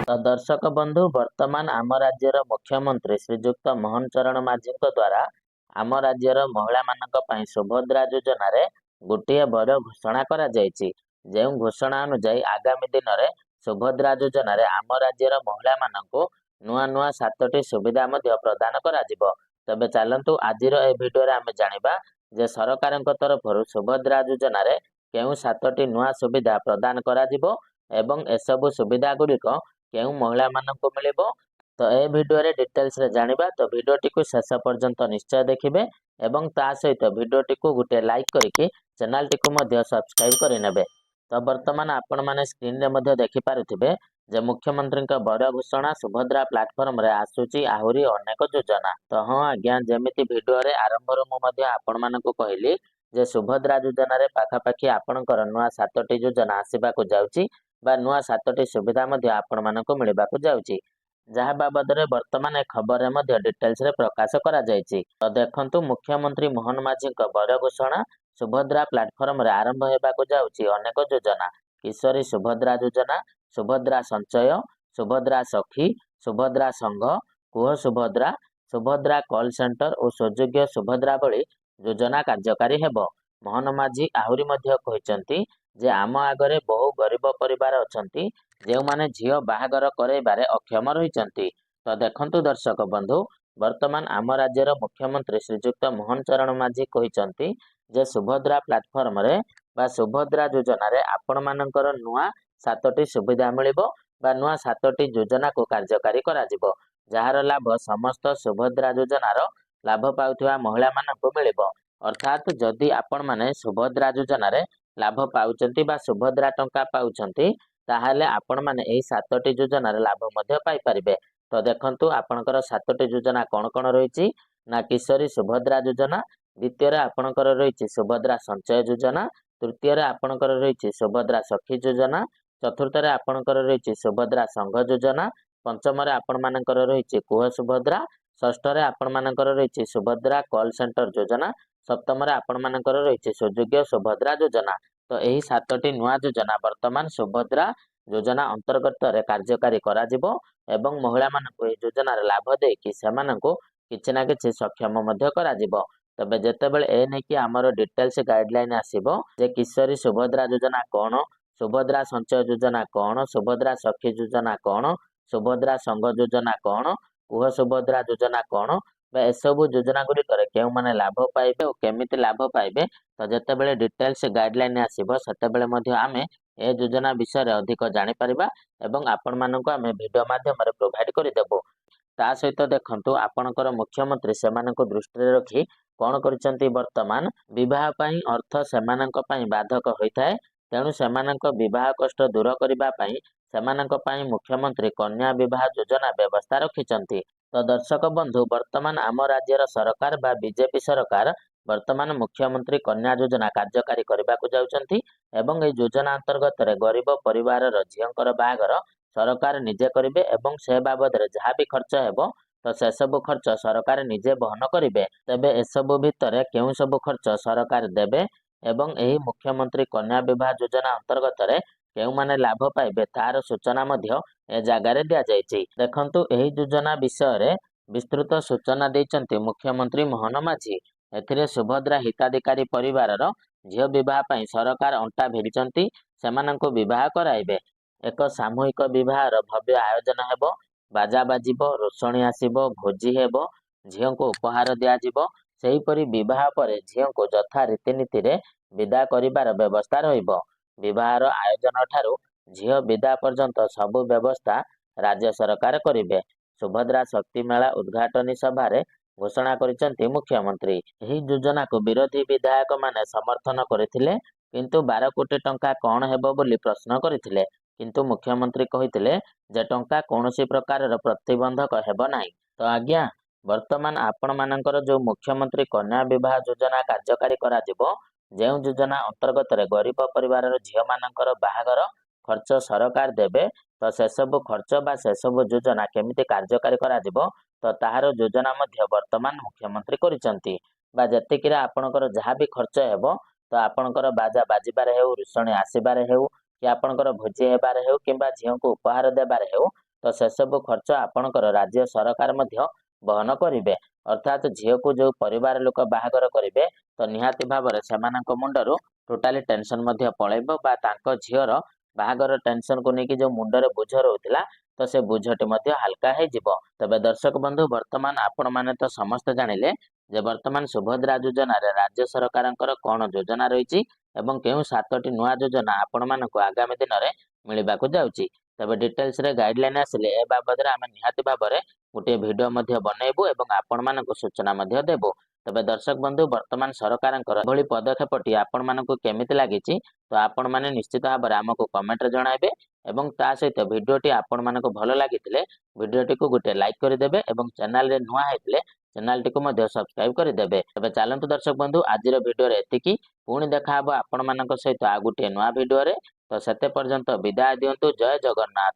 ତ ଦର୍ଶକ ବନ୍ଧୁ ବର୍ତ୍ତମାନ ଆମ ରାଜ୍ୟର ମୁଖ୍ୟମନ୍ତ୍ରୀ ଶ୍ରୀଯୁକ୍ତ ମୋହନ ଚରଣ ମାଝୀଙ୍କ ଦ୍ୱାରା ଆମ ରାଜ୍ୟର ମହିଳାମାନଙ୍କ ପାଇଁ ସୁଭଦ୍ରା ଯୋଜନାରେ ଗୋଟିଏ ବଡ଼ ଘୋଷଣା କରାଯାଇଛି। ଯେଉଁ ଘୋଷଣା ଅନୁଯାୟୀ ଆଗାମୀ ଦିନରେ ସୁଭଦ୍ରା ଯୋଜନାରେ ଆମ ରାଜ୍ୟର ମହିଳାମାନଙ୍କୁ ନୂଆ ନୂଆ 7ଟି ସୁବିଧା ମଧ୍ୟ ପ୍ରଦାନ କରାଯିବ। ତେବେ ଚାଲନ୍ତୁ ଆଜିର ଏ ଭିଡ଼ିଓରେ ଆମେ ଜାଣିବା ଯେ ସରକାରଙ୍କ ତରଫରୁ ସୁଭଦ୍ରା ଯୋଜନାରେ କେଉଁ 7ଟି ନୂଆ ସୁବିଧା ପ୍ରଦାନ କରାଯିବ ଏବଂ ଏସବୁ ସୁବିଧା ଗୁଡ଼ିକ କେଉଁ ମହିଳାମାନଙ୍କୁ ମିଳିବ। ତ ଏ ଭିଡ଼ିଓରେ ଡିଟେଲ୍ସରେ ଜାଣିବା। ତ ଭିଡ଼ିଓଟିକୁ ଶେଷ ପର୍ଯ୍ୟନ୍ତ ନିଶ୍ଚୟ ଦେଖିବେ ଏବଂ ତା ସହିତ ଭିଡ଼ିଓଟିକୁ ଗୋଟିଏ ଲାଇକ୍ କରିକି ଚ୍ୟାନେଲଟିକୁ ମଧ୍ୟ ସବସ୍କ୍ରାଇବ୍ କରିନେବେ। ତ ବର୍ତ୍ତମାନ ଆପଣମାନେ ସ୍କ୍ରିନରେ ମଧ୍ୟ ଦେଖିପାରୁଥିବେ ଯେ ମୁଖ୍ୟମନ୍ତ୍ରୀଙ୍କ ବଡ଼ ଘୋଷଣା ସୁଭଦ୍ରା ପ୍ଲାଟଫର୍ମରେ ଆସୁଛି ଆହୁରି ଅନେକ ଯୋଜନା। ତ ହଁ ଆଜ୍ଞା, ଯେମିତି ଭିଡ଼ିଓରେ ଆରମ୍ଭରୁ ମୁଁ ମଧ୍ୟ ଆପଣମାନଙ୍କୁ କହିଲି ଯେ ସୁଭଦ୍ରା ଯୋଜନାରେ ପାଖାପାଖି ଆପଣଙ୍କର ନୂଆ 7ଟି ଯୋଜନା ଆସିବାକୁ ଯାଉଛି ବା ନୂଆ 7ଟି ସୁବିଧା ମଧ୍ୟ ଆପଣମାନଙ୍କୁ ମିଳିବାକୁ ଯାଉଛି, ଯାହା ବାବଦରେ ବର୍ତ୍ତମାନ ଏ ଖବରରେ ମଧ୍ୟ ଡିଟେଲ୍ସରେ ପ୍ରକାଶ କରାଯାଇଛି। ତ ଦେଖନ୍ତୁ, ମୁଖ୍ୟମନ୍ତ୍ରୀ ମୋହନ ମାଝୀଙ୍କ ବଡ଼ ଘୋଷଣା ସୁଭଦ୍ରା ପ୍ଲାଟଫର୍ମରେ ଆରମ୍ଭ ହେବାକୁ ଯାଉଛି ଅନେକ ଯୋଜନା। କିଶୋରୀ ସୁଭଦ୍ରା ଯୋଜନା, ସୁଭଦ୍ରା ସଞ୍ଚୟ, ସୁଭଦ୍ରା ସଖୀ, ସୁଭଦ୍ରା ସଂଘ, କୁହ ସୁଭଦ୍ରା, ସୁଭଦ୍ରା କଲ୍ ସେଣ୍ଟର ଓ ସୁଯୋଗ୍ୟ ସୁଭଦ୍ରା ଭଳି ଯୋଜନା କାର୍ଯ୍ୟକାରୀ ହେବ। ମୋହନ ମାଝୀ ଆହୁରି ମଧ୍ୟ କହିଛନ୍ତି ଯେ ଆମ ଆଗରେ ବହୁ ଗରିବ ପରିବାର ଅଛନ୍ତି ଯେଉଁମାନେ ଝିଅ ବାହାଘର କରାଇବାରେ ଅକ୍ଷମ ରହିଛନ୍ତି। ତ ଦେଖନ୍ତୁ ଦର୍ଶକ ବନ୍ଧୁ, ବର୍ତ୍ତମାନ ଆମ ରାଜ୍ୟର ମୁଖ୍ୟମନ୍ତ୍ରୀ ଶ୍ରୀଯୁକ୍ତ ମୋହନ ଚରଣ ମାଝୀ କହିଛନ୍ତି ଯେ ସୁଭଦ୍ରା ପ୍ଲାଟଫର୍ମରେ ବା ସୁଭଦ୍ରା ଯୋଜନାରେ ଆପଣମାନଙ୍କର ନୂଆ 7ଟି ସୁବିଧା ମିଳିବ ବା ନୂଆ 7ଟି ଯୋଜନାକୁ କାର୍ଯ୍ୟକାରୀ କରାଯିବ, ଯାହାର ଲାଭ ସମସ୍ତ ସୁଭଦ୍ରା ଯୋଜନାର ଲାଭ ପାଉଥିବା ମହିଳାମାନଙ୍କୁ ମିଳିବ। ଅର୍ଥାତ୍ ଯଦି ଆପଣମାନେ ସୁଭଦ୍ରା ଯୋଜନାରେ ଲାଭ ପାଉଛନ୍ତି ବା ସୁଭଦ୍ରା ଟଙ୍କା ପାଉଛନ୍ତି, ତାହେଲେ ଆପଣମାନେ ଏହି 7ଟି ଯୋଜନାର ଲାଭ ମଧ୍ୟ ପାଇପାରିବେ। ତ ଦେଖନ୍ତୁ, ଆପଣଙ୍କର 7ଟି ଯୋଜନା କ'ଣ କ'ଣ ରହିଛି ନା କିଶୋରୀ ସୁଭଦ୍ରା ଯୋଜନା, ଦ୍ୱିତୀୟରେ ଆପଣଙ୍କର ରହିଛି ସୁଭଦ୍ରା ସଞ୍ଚୟ ଯୋଜନା, ତୃତୀୟରେ ଆପଣଙ୍କର ରହିଛି ସୁଭଦ୍ରା ସଖୀ ଯୋଜନା, ଚତୁର୍ଥରେ ଆପଣଙ୍କର ରହିଛି ସୁଭଦ୍ରା ସଂଘ ଯୋଜନା, ପଞ୍ଚମରେ ଆପଣମାନଙ୍କର ରହିଛି କୁହ ସୁଭଦ୍ରା, ଷଷ୍ଠରେ ଆପଣମାନଙ୍କର ରହିଛି ସୁଭଦ୍ରା କଲ୍ ସେଣ୍ଟର ଯୋଜନା, ସପ୍ତମରେ ଆପଣମାନଙ୍କର ରହିଛି ସୁଯୋଗ୍ୟ ସୁଭଦ୍ରା ଯୋଜନା। ତ ଏହି 7ଟି ନୂଆ ଯୋଜନା ବର୍ତ୍ତମାନ ସୁଭଦ୍ରା ଯୋଜନା ଅନ୍ତର୍ଗତରେ କାର୍ଯ୍ୟକାରୀ କରାଯିବ ଏବଂ ମହିଳାମାନଙ୍କୁ ଏହି ଯୋଜନାର ଲାଭ ଦେଇକି ସେମାନଙ୍କୁ କିଛି ନା କିଛି ସକ୍ଷମ ମଧ୍ୟ କରାଯିବ। ତେବେ ଯେତେବେଳେ ଏ ନେଇକି ଆମର ଡିଟେଲ୍ସ ଗାଇଡଲାଇନ୍ ଆସିବ ଯେ କିଶୋରୀ ସୁଭଦ୍ରା ଯୋଜନା କ'ଣ, ସୁଭଦ୍ରା ସଞ୍ଚୟ ଯୋଜନା କ'ଣ, ସୁଭଦ୍ରା ସଖୀ ଯୋଜନା କ'ଣ, ସୁଭଦ୍ରା ସଂଘ ଯୋଜନା କ'ଣ, କୁହ ସୁଭଦ୍ରା ଯୋଜନା କ'ଣ ବା ଏସବୁ ଯୋଜନା ଗୁଡ଼ିକରେ କେଉଁମାନେ ଲାଭ ପାଇବେ ଓ କେମିତି ଲାଭ ପାଇବେ, ତ ଯେତେବେଳେ ଡିଟେଲ୍ସ ଗାଇଡଲାଇନ୍ ଆସିବ ସେତେବେଳେ ମଧ୍ୟ ଆମେ ଏ ଯୋଜନା ବିଷୟରେ ଅଧିକ ଜାଣିପାରିବା ଏବଂ ଆପଣମାନଙ୍କୁ ଆମେ ଭିଡ଼ିଓ ମାଧ୍ୟମରେ ପ୍ରୋଭାଇଡ୍ କରିଦେବୁ। ତା ସହିତ ଦେଖନ୍ତୁ, ଆପଣଙ୍କର ମୁଖ୍ୟମନ୍ତ୍ରୀ ସେମାନଙ୍କୁ ଦୃଷ୍ଟିରେ ରଖି କ'ଣ କରିଛନ୍ତି, ବର୍ତ୍ତମାନ ବିବାହ ପାଇଁ ଅର୍ଥ ସେମାନଙ୍କ ପାଇଁ ବାଧକ ହୋଇଥାଏ। ତେଣୁ ସେମାନଙ୍କ ବିବାହ କଷ୍ଟ ଦୂର କରିବା ପାଇଁ ସେମାନଙ୍କ ପାଇଁ ମୁଖ୍ୟମନ୍ତ୍ରୀ କନ୍ୟା ବିବାହ ଯୋଜନା ବ୍ୟବସ୍ଥା ରଖିଛନ୍ତି। ତ ଦର୍ଶକ ବନ୍ଧୁ, ବର୍ତ୍ତମାନ ଆମ ରାଜ୍ୟର ସରକାର ବା ବିଜେପି ସରକାର ବର୍ତ୍ତମାନ ମୁଖ୍ୟମନ୍ତ୍ରୀ କନ୍ୟା ଯୋଜନା କାର୍ଯ୍ୟକାରୀ କରିବାକୁ ଯାଉଛନ୍ତି ଏବଂ ଏହି ଯୋଜନା ଅନ୍ତର୍ଗତରେ ଗରିବ ପରିବାରର ଝିଅଙ୍କର ବାହାଘର ସରକାର ନିଜେ କରିବେ ଏବଂ ସେ ବାବଦରେ ଯାହା ବି ଖର୍ଚ୍ଚ ହେବ ତ ସେସବୁ ଖର୍ଚ୍ଚ ସରକାର ନିଜେ ବହନ କରିବେ। ତେବେ ଏସବୁ ଭିତରେ କେଉଁ ସବୁ ଖର୍ଚ୍ଚ ସରକାର ଦେବେ ଏବଂ ଏହି ମୁଖ୍ୟମନ୍ତ୍ରୀ କନ୍ୟା ବିବାହ ଯୋଜନା ଅନ୍ତର୍ଗତରେ କେଉଁମାନେ ଲାଭ ପାଇବେ ତାର ସୂଚନା ମଧ୍ୟ ଏ ଜାଗାରେ ଦିଆଯାଇଛି। ଦେଖନ୍ତୁ, ଏହି ଯୋଜନା ବିଷୟରେ ବିସ୍ତୃତ ସୂଚନା ଦେଇଛନ୍ତି ମୁଖ୍ୟମନ୍ତ୍ରୀ ମୋହନ ମାଝୀ। ଏଥିରେ ସୁଭଦ୍ରା ହିତାଧିକାରୀ ପରିବାରର ଝିଅ ବିବାହ ପାଇଁ ସରକାର ଅଣ୍ଟା ଭିଡ଼ିଛନ୍ତି, ସେମାନଙ୍କୁ ବିବାହ କରାଇବେ। ଏକ ସାମୂହିକ ବିବାହର ଭବ୍ୟ ଆୟୋଜନ ହେବ, ବାଜା ବାଜିବ, ରୋଷଣୀ ଆସିବ, ଭୋଜି ହେବ, ଝିଅଙ୍କୁ ଉପହାର ଦିଆଯିବ। ସେହିପରି ବିବାହ ପରେ ଝିଅଙ୍କୁ ଯଥା ରୀତିନୀତିରେ ବିଦା କରିବାର ବ୍ୟବସ୍ଥା ରହିବ। ବିବାହର ଆୟୋଜନ ଠାରୁ ଝିଅ ବିଦା ପର୍ଯ୍ୟନ୍ତ ସବୁ ବ୍ୟବସ୍ଥା ରାଜ୍ୟ ସରକାର କରିବେ। ସୁଭଦ୍ରା ଶକ୍ତି ମେଳା ଉଦ୍ଘାଟନୀ ସଭାରେ ଘୋଷଣା କରିଛନ୍ତି ମୁଖ୍ୟମନ୍ତ୍ରୀ। ଏହି ଯୋଜନାକୁ ବିରୋଧୀ ବିଧାୟକମାନେ ସମର୍ଥନ କରିଥିଲେ, କିନ୍ତୁ 12 କୋଟି ଟଙ୍କା କ'ଣ ହେବ ବୋଲି ପ୍ରଶ୍ନ କରିଥିଲେ। କିନ୍ତୁ ମୁଖ୍ୟମନ୍ତ୍ରୀ କହିଥିଲେ ଯେ ଟଙ୍କା କୌଣସି ପ୍ରକାରର ପ୍ରତିବନ୍ଧକ ହେବ ନାହିଁ। ତ ଆଜ୍ଞା, ବର୍ତ୍ତମାନ ଆପଣମାନଙ୍କର ଯେଉଁ ମୁଖ୍ୟମନ୍ତ୍ରୀ କନ୍ୟା ବିବାହ ଯୋଜନା କାର୍ଯ୍ୟକାରୀ କରାଯିବ, ଯେଉଁ ଯୋଜନା ଅନ୍ତର୍ଗତରେ ଗରିବ ପରିବାରର ଝିଅମାନଙ୍କର ବାହାଘର ଖର୍ଚ୍ଚ ସରକାର ଦେବେ, ତ ସେସବୁ ଖର୍ଚ୍ଚ ବା ସେସବୁ ଯୋଜନା କେମିତି କାର୍ଯ୍ୟକାରୀ କରାଯିବ ତ ତାହାର ଯୋଜନା ମଧ୍ୟ ବର୍ତ୍ତମାନ ମୁଖ୍ୟମନ୍ତ୍ରୀ କରିଛନ୍ତି। ବା ଯେତିକିରେ ଆପଣଙ୍କର ଯାହା ବି ଖର୍ଚ୍ଚ ହେବ, ତ ଆପଣଙ୍କର ବାଜା ବାଜିବାରେ ହେଉ, ରୋଷଣୀ ଆସିବାରେ ହେଉ, କି ଆପଣଙ୍କର ଭୋଜି ହେବାରେ ହେଉ କିମ୍ବା ଝିଅଙ୍କୁ ଉପହାର ଦେବାରେ ହେଉ, ତ ସେସବୁ ଖର୍ଚ୍ଚ ଆପଣଙ୍କର ରାଜ୍ୟ ସରକାର ମଧ୍ୟ ବହନ କରିବେ। ଅର୍ଥାତ୍ ଝିଅକୁ ଯେଉଁ ପରିବାର ଲୋକ ବାହାଘର କରିବେ ତ ନିହାତି ଭାବରେ ସେମାନଙ୍କ ମୁଣ୍ଡରୁ ଟୋଟାଲି ଟେନସନ୍ ମଧ୍ୟ ପଳେଇବ ବା ତାଙ୍କ ଝିଅର ବାହାଘର ଟେନସନକୁ ନେଇକି ଯେଉଁ ମୁଣ୍ଡରେ ବୋଝ ରହୁଥିଲା ତ ସେ ବୋଝଟି ମଧ୍ୟ ହାଲକା ହେଇଯିବ। ତେବେ ଦର୍ଶକ ବନ୍ଧୁ, ବର୍ତ୍ତମାନ ଆପଣମାନେ ତ ସମସ୍ତେ ଜାଣିଲେ ଯେ ବର୍ତ୍ତମାନ ସୁଭଦ୍ରା ଯୋଜନାରେ ରାଜ୍ୟ ସରକାରଙ୍କର କ'ଣ ଯୋଜନା ରହିଛି ଏବଂ କେଉଁ 7ଟି ନୂଆ ଯୋଜନା ଆପଣମାନଙ୍କୁ ଆଗାମୀ ଦିନରେ ମିଳିବାକୁ ଯାଉଛି। ତେବେ ଡିଟେଲ୍ସରେ ଗାଇଡଲାଇନ୍ ଆସିଲେ ଏ ବାବଦରେ ଆମେ ନିହାତି ଭାବରେ ଗୋଟିଏ ଭିଡ଼ିଓ ମଧ୍ୟ ବନେଇବୁ ଏବଂ ଆପଣମାନଙ୍କୁ ସୂଚନା ମଧ୍ୟ ଦେବୁ। ତେବେ ଦର୍ଶକ ବନ୍ଧୁ, ବର୍ତ୍ତମାନ ସରକାରଙ୍କର ଏଭଳି ପଦକ୍ଷେପଟି ଆପଣମାନଙ୍କୁ କେମିତି ଲାଗିଛି ତ ଆପଣମାନେ ନିଶ୍ଚିତ ଭାବରେ ଆମକୁ କମେଣ୍ଟରେ ଜଣାଇବେ ଏବଂ ତା ସହିତ ଭିଡ଼ିଓଟି ଆପଣମାନଙ୍କୁ ଭଲ ଲାଗିଥିଲେ ଭିଡ଼ିଓଟିକୁ ଗୋଟିଏ ଲାଇକ୍ କରିଦେବେ ଏବଂ ଚ୍ୟାନେଲରେ ନୂଆ ହେଇଥିଲେ ଚ୍ୟାନେଲଟିକୁ ମଧ୍ୟ ସବସ୍କ୍ରାଇବ କରିଦେବେ। ତେବେ ଚାଲନ୍ତୁ ଦର୍ଶକ ବନ୍ଧୁ, ଆଜିର ଭିଡ଼ିଓରେ ଏତିକି। ପୁଣି ଦେଖାହବ ଆପଣମାନଙ୍କ ସହିତ ଆଉ ଗୋଟିଏ ନୂଆ ଭିଡ଼ିଓରେ। ତ ସେତେ ପର୍ଯ୍ୟନ୍ତ ବିଦାୟ ଦିଅନ୍ତୁ। ଜୟ ଜଗନ୍ନାଥ।